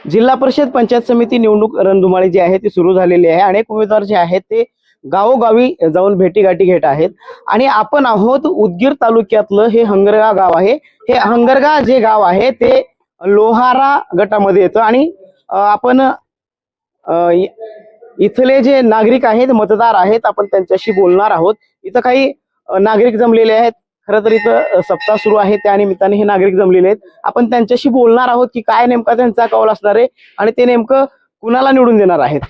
जिल्हा परिषद पंचायत समिती निवडणूक रणधुमाळी जी आहे ती सुरू झालेली आहे। अनेक उमेदवार जे आहेत ते गावोगावी जाऊन भेटीगाठी घेत आहेत आणि आपण आहोत उदगीर तालुक्यातलं हे हंगरगा गाव आहे। हे हंगरगा जे गाव आहे ते लोहारा गटामध्ये येतं आणि आपण इथले जे नागरिक आहेत मतदार आहेत आपण त्यांच्याशी बोलणार आहोत। इथं काही नागरिक जमलेले आहेत। खरं तर इथं सप्ताह सुरू आहे त्या निमित्ताने हे नागरिक जमलेले आहेत। आपण त्यांच्याशी बोलणार आहोत की काय नेमका त्यांचा कौल असणार आहे आणि ते नेमकं कुणाला निवडून देणार आहेत।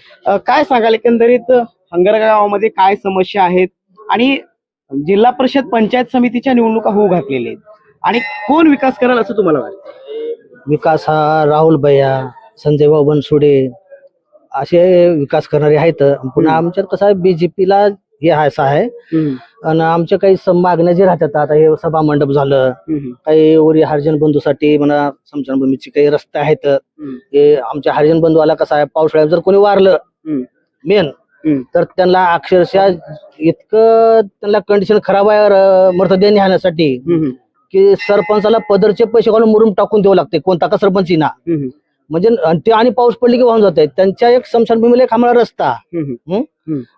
काय सांगाल एकंदरीत हंगरगा गावामध्ये काय समस्या आहेत आणि जिल्हा परिषद पंचायत समितीच्या निवडणुका होऊ घातलेल्या आहेत आणि कोण विकास करेल असं तुम्हाला वाटतं? विकास हा राहुल भैया, संजय भाऊ बनसोडे असे विकास करणारे आहेत। पुन्हा आमच्यात कसं आहे बीजेपीला हे असं आहे आणि आमच्या काही मागण्या जे राहतात आता हे सभा मंडप झालं, काही वरी हरिजन बंधूसाठी म्हणा समशानभूमीची काही रस्ते आहेत। हे आमच्या हरिजन बंधूला कसं आहे पावसाळ्यात जर कोणी वारलं मेन तर त्यांना अक्षरशः इतकं त्यांना कंडिशन खराब आहे मृतदेह नेण्यासाठी की सरपंचाला पदरचे पैसे घालून मुरुम टाकून द्यावं लागते कोणता का सरपंचीना म्हणजे ते आणि पाऊस पडली की वाहून जात आहे। त्यांच्या एक स्मशानभूमीला एक आम्हाला रस्ता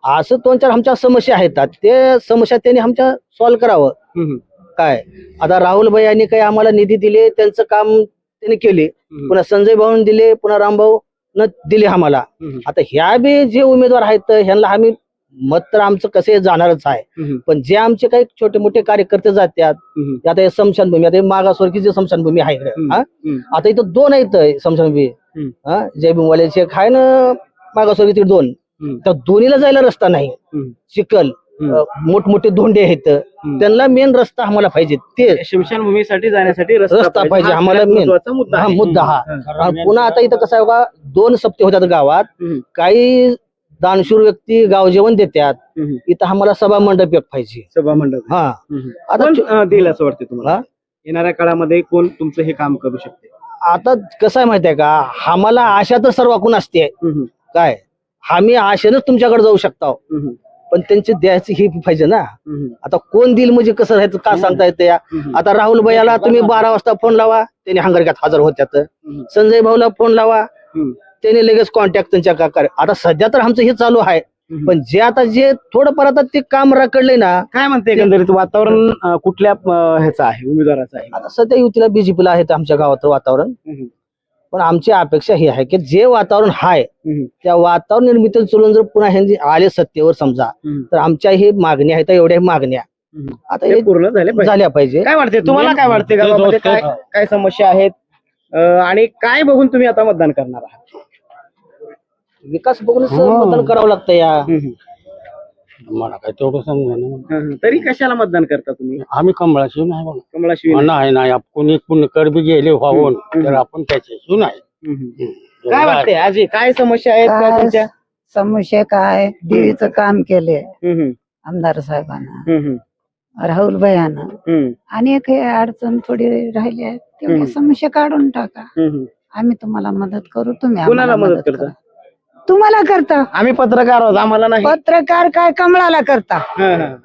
असं 2-4 आमच्या समस्या आहेत। ते समस्या त्यांनी आमच्या सॉल्व्ह करावं। काय आता राहुल भाई यांनी काही आम्हाला निधी दिले त्यांचं काम त्यांनी केले, पुन्हा संजय भाऊन दिले, पुन्हा रामभाऊ न दिले आम्हाला। आता ह्या बी जे उमेदवार आहेत ह्यांना आम्ही मत तर आमचं कसे जाणारच आहे, पण जे आमचे काही छोटे मोठे कार्यकर्ते जातात आता हे स्मशानभूमी आता मागासवर्गीय जे स्मशानभूमी आहे इकडे आता इथं 2 आहेत स्मशानभूमी जय भीमवाल्याचे एक आहे ना मागासवर्गीय 2 तर दोन्हीला जायला रस्ता नाही। चिखल मोठमोठे धोंडे आहेत त्यांना मेन रस्ता आम्हाला पाहिजे। ते स्मशानभूमीसाठी जाण्यासाठी रस्ता पाहिजे आम्हाला मेन मुद्दा हा। पुन्हा आता इथं कसं आहे बघा 2 सप्ते होतात गावात, काही दानशूर व्यक्ती गाव जेवण देतात, इथं आम्हाला सभा मंडप एक पाहिजे। सभा मंडप हा आता देईल असं वाटतं तुम्हाला? येणाऱ्या काळामध्ये कोण तुमचं हे काम करू शकते? आता कसं आहे माहितीये का आम्हाला आशा तर सर्वांकडून असते, काय आम्ही आशेनच तुमच्याकडे जाऊ शकतो, पण त्यांची द्यायची ही पाहिजे ना। आता कोण देईल म्हणजे कसं राहायचं का सांगता येते। आता राहुल भैयाला तुम्ही 12 वाजता फोन लावा त्याने हंगरग्यात हजर होत्यात, संजय भाऊला फोन लावा त्याने लगेच कॉन्टॅक्ट त्यांच्या आता सध्या तर आमचं हे चालू आहे, पण जे आता जे थोडंफार आता ते काम रखडलंय ना। काय म्हणते एकंदरीत वातावरण कुठल्या ह्याचं आहे उमेदवाराचं आहे? आता सध्या युतीला बीजेपीला आहे आमच्या गावात वातावरण, पण आमची अपेक्षा ही आहे की जे वातावरण आहे त्या वातावरण निर्मिती चलून जर पुन्हा हे आले सत्तेवर समजा तर आमच्या ही मागण्या आहेत एवढ्या मागण्या आता हे पूर्ण झाल्या पाहिजे। काय वाटते तुम्हाला? काय वाटते गावामध्ये काय काय समस्या आहेत आणि काय बघून तुम्ही आता मतदान करणार आहात? विकास बघूनच मतदान करावं लागतं या। मला काय तेवढं समजा तरी कशाला मतदान करता तुम्ही? आम्ही कमळाशिव नाही बघा, कमळाशिवाय नाही कोणी पुण्यकर बी गेले व्हावून तर आपण त्याच्याशिव नाही। काय वाटते आजी काय समस्या आहेत काय तुमच्या? समस्या काय देवीचं काम केले आमदार साहेबांना राहुल भैयानं आणि एक अडचण थोडी राहिली आहे तेवढी समस्या काढून टाका, आम्ही तुम्हाला मदत करू, तुम्ही कुणाला मदत करता? तुम्हाला करता। आम्ही पत्रकार आहोत आम्हाला नाही। पत्रकार काय कमळाला करता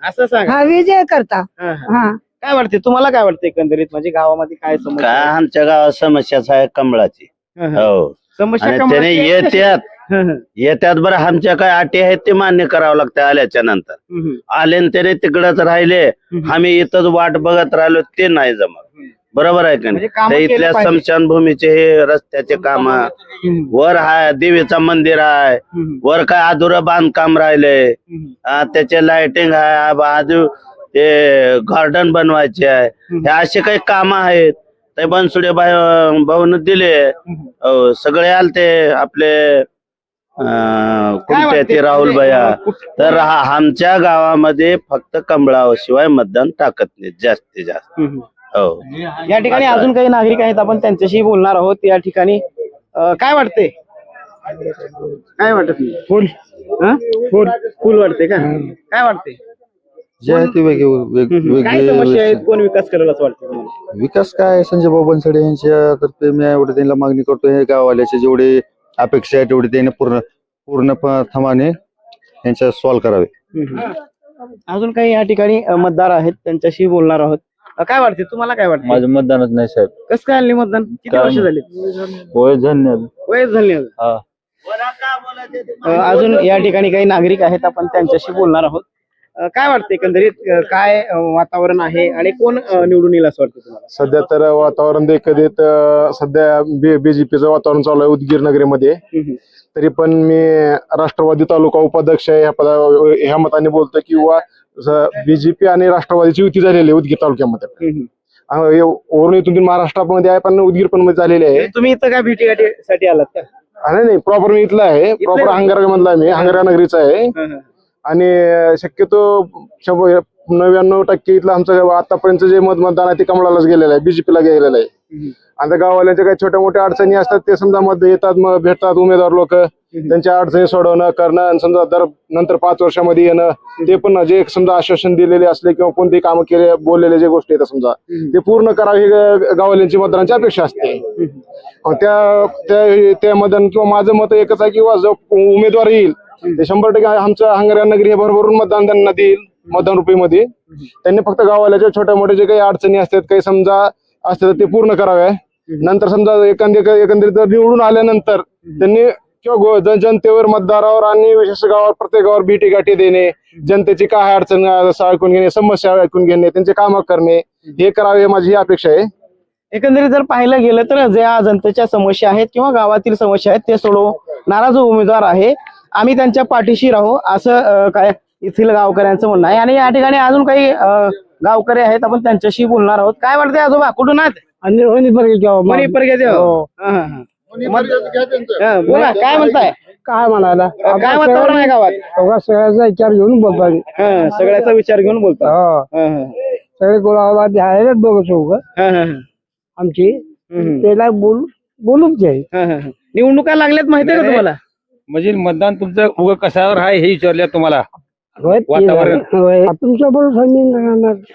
असं सांगा। हा विजय करता। हा काय वाटते तुम्हाला? काय वाटतं एकंदरीत म्हणजे गावामध्ये काय समस्या काय आमच्या गावात समस्याच आहे कमळाची। हो समस्या आणि त्याने येत्यात बरं आमच्या काय अटी आहेत ते मान्य करावं लागतं आल्याच्या नंतर। आले त्याने तिकडच राहिले आम्ही इथंच वाट बघत राहिलो ते नाही जमत, बरोबर आहे का नाही? इथल्या स्मशानभूमीचे हे रस्त्याचे काम वर आहे, देवीचं मंदिर आहे, वर काय अधुरं बांधकाम राहिले, त्याचे लाइटिंग आहे, बाजू ते गार्डन बनवायचे आहे, हे असे काही काम आहेत ते बनसोडे भाऊन दिले। सगळे आलते आपले कोणते ते राहुल भैया, तर आमच्या गावामध्ये फक्त कमळाशिवाय मतदान टाकत नाही जास्तीत जास्त। हो या ठिकाणी अजून काही नागरिक आहेत आपण त्यांच्याशी बोलणार आहोत। या ठिकाणी काय वाटते? काय वाटत नाही? फुल फुल वाटते का? काय वाटते? काय समस्या आहेत? कोण विकास करेल असं वाटतं तुम्हाला? विकास काय संजय भाऊ बनसोडे यांच्या तर्फे मी एवढे त्यांना मागणी करतोय, गाववाल्याचे जेवढे अपेक्षा आहे तेवढे त्यांनी पूर्णपणे यांच्या सॉल्व्ह करावे। अजून काही या ठिकाणी मतदार आहेत त्यांच्याशी बोलणार आहोत। काय वाटते तुम्हाला, काय वाटतं? माझं मतदानच नाही साहेब. कसं काय आले मतदान? किती काय वर्ष नाही. झाली? होय धन्य. वयच झाली अजून. हा. अजून या ठिकाणी काही नागरिक आहेत, आपण त्यांच्याशी बोलणार आहोत. काय वाटतं एकंदरीत काय वातावरण आहे आणि कोण निवडून येईल असं वाटतं तुम्हाला? सध्या तर वातावरण देखत सध्या बीजेपीचं वातावरण चालू आहे उदगीर नगरीमध्ये. तरी पण मी राष्ट्रवादी तालुका उपाध्यक्ष आहे ह्या मताने बोलतो की बीजेपी आणि राष्ट्रवादीची युती झालेली आहे उदगीर तालुक्यामध्ये. वरून इथून महाराष्ट्रामध्ये आहे पण उदगीर पण मध्ये झालेली आहे. तुम्ही इथं काय भेटी गाठीसाठी आलात का? नाही प्रॉपर मी इथला आहे, प्रॉपर हंगारा मधला मी हंगारा नगरीचा आहे. आणि शक्यतो 99% इथलं आमचं आतापर्यंत जे मतदान आहे ते कमळालाच गेलेलं आहे, बीजेपीला गेलेलं आहे. आता गाववाल्यांच्या काही छोट्या मोठ्या अडचणी असतात ते समजा मध्ये येतात, मग भेटतात उमेदवार लोक, त्यांच्या अडचणी सोडवणं करणं आणि समजा नंतर 5 वर्षामध्ये येणं, ते पण जे समजा आश्वासन दिलेले असले किंवा कोणतेही काम केले बोललेले जे गोष्टी आहेत समजा ते पूर्ण करावे ही गाववाल्यांची मतदारांची अपेक्षा असते. त्या मतदान किंवा माझं मत एकच आहे किंवा जो उमेदवार येईल ते 100% आमचं हंगारा नगरी हे भरभरून मतदान त्यांना देईल मतदान रुपयेमध्ये. त्यांनी फक्त गाववाल्याच्या छोट्या मोठ्या जे काही अडचणी असतात काही समजा असतात ते पूर्ण कराव्या. नंतर समजा एकंदरीत निवडून आल्यानंतर त्यांनी किंवा जनतेवर मतदारावर आणि विशेष गावावर प्रत्येक गावावर भेटी गाठी देणे, जनतेची काय अडचण ऐकून घेणे, समस्या ऐकून घेणे, त्यांचे कामं करणे हे करावे माझी अपेक्षा आहे. एकंदरीत जर पाहिलं गेलं तर ज्या जनतेच्या समस्या आहेत किंवा गावातील समस्या आहेत ते सोडवणारा जो उमेदवार आहे आम्ही त्यांच्या पाठीशी राहू असं काय येथील गावकऱ्यांचं म्हणणं आहे. आणि या ठिकाणी अजून काही गावकरी आहेत, आपण त्यांच्याशी बोलणार आहोत. काय वाटतंय आजोबा, कुठून आहात? बोला, काय म्हणताय? काय म्हणायला काय वातावरण आहे गावात? सगळ्याचा विचार घेऊन बोलतो. सगळ्याचा विचार घेऊन बोलतो. सगळे गोळाबाद आहेत दोघं चौघ आमची त्याला बोलूच आहे. निवडणुका लागल्यात माहितीये का तुम्हाला? म्हणजे मतदान तुमचं उगं कशावर आहे हे विचारलं तुम्हाला. वातावरण. तुमच्या बरोबर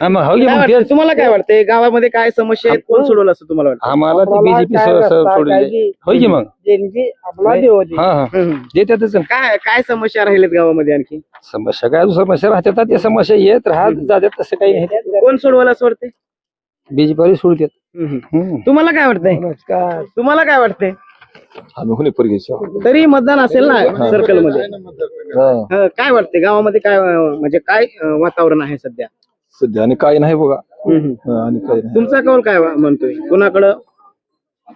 हा, मग हो की काय मग वाटतं? तेच. तुम्हाला काय वाटतंय गावामध्ये काय समस्या आहेत, कोण सोडवलं असं तुम्हाला वाटतं? आम्हाला ते बीजेपी सोडले होय की मग. हा हा देतातच. काय समस्या राहिल्यात गावामध्ये आणखी? समस्या काय समस्या राहतात, त्या समस्या येत राहत जातात, तसं काही नाही. कोण सोडवायला असं वाटतंय? बीजेपी सोडतात. तुम्हाला काय वाटतंय? तुम्हाला काय वाटतंय? आम्ही कोणी परगेच्या. तरी मतदान असेल ना सर्कल मध्ये? काय वाटतंय गावामध्ये काय म्हणजे काय वातावरण आहे सध्या? सध्या आणि काही नाही बघा. आणि काही नाही. तुमचा कौल काय म्हणतोय? कुणाकडं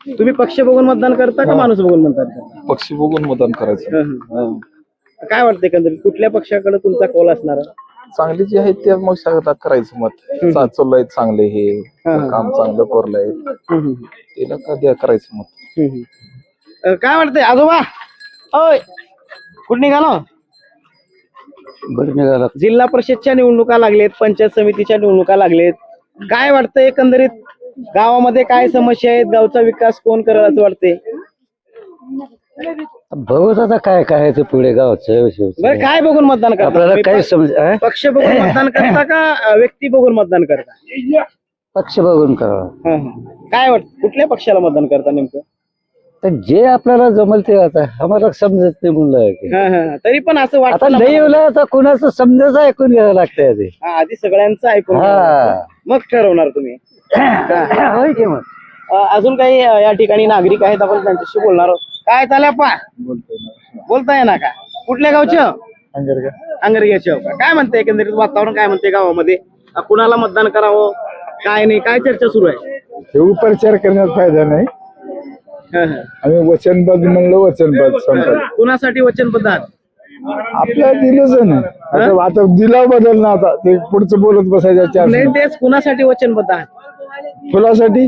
तुम्ही पक्ष बघून मतदान करता का माणूस बघून मतदान करता? पक्षी बघून मतदान करायचं. काय वाटतंय एकंदरीत कुठल्या पक्षाकडे तुमचा कौल असणार? चांगली जी आहे ते मग सगळं करायचं मत. चाललंय चांगले हे काम चांगलं करलंय त्याला कधी करायचं मत. काय वाटतंय आजोबा? होय, कुठे निघालो? जिल्हा परिषदच्या निवडणुका लागलेत, पंचायत समितीच्या निवडणुका लागलेत. काय वाटतंय एकंदरीत गावामध्ये काय समस्या आहेत, गावचा विकास कोण करेल असं वाटतंय? बघत आता काय काय ते पुढे गावचं बरं, काय बघून मतदान करता? आपल्याला काय समज पक्ष बघून मतदान करता का व्यक्ती बघून मतदान करता? पक्ष बघून करावा. काय वाटतं कुठल्या पक्षाला मतदान करता नेमकं? तर जे आपल्याला जमल ते आता आम्हाला समजत नाही म्हणलं. तरी पण असं आता वाटतं नाही येऊ आता कुणाचं समजायचं ऐकून घ्यावं लागतंय ते. आधी सगळ्यांचं ऐकून मग ठरवणार तुम्ही. होय की मग. अजून काही या ठिकाणी नागरिक आहेत, आपण त्यांच्याशी बोलणार आहोत. काय चालू पा बोलताय ना का? कुठल्या गावचं? अंगरग्याचे. काय म्हणते एकंदरीत वातावरण काय म्हणते गावामध्ये? कुणाला मतदान करावं काय नाही, काय चर्चा सुरू आहे? हे प्रचार करण्यात फायदा नाही. आम्ही वचनबद्ध म्हणलं वचनबद्ध संपलं. कुणासाठी वचनबद्ध आहात? आपल्याला दिलंच ना आता दिला बदल ना आता ते पुढचं बोलत बसायचं चार नाही, तेच कुणासाठी वचनबद्ध आहात? फुलासाठी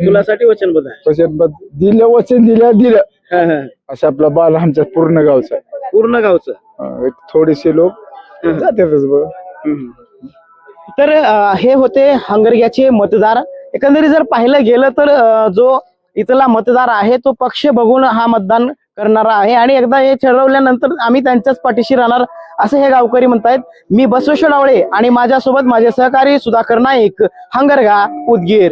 तुलासाठी वचनबद्ध आहे. वचनबद्ध दिलं वचन दिलं असं आपला बाल आमच्या पूर्ण गावचा पूर्ण गावचं. एक थोडेसे लोक जातातच बघ. तर हे होते हंगरग्याचे मतदार. एकंदरीत जर पाहिलं गेलं तर जो इथला मतदार आहे तो पक्ष बघून हा मतदान करणारा आहे आणि एकदा हे ठरवल्यानंतर आम्ही त्यांच्याच पाठीशी राहणार असं हे गावकरी म्हणतायत. मी बसवेश्वर डावळे आणि माझ्यासोबत माझे सहकारी सुधाकर नाईक, हंगरगा, उदगीर.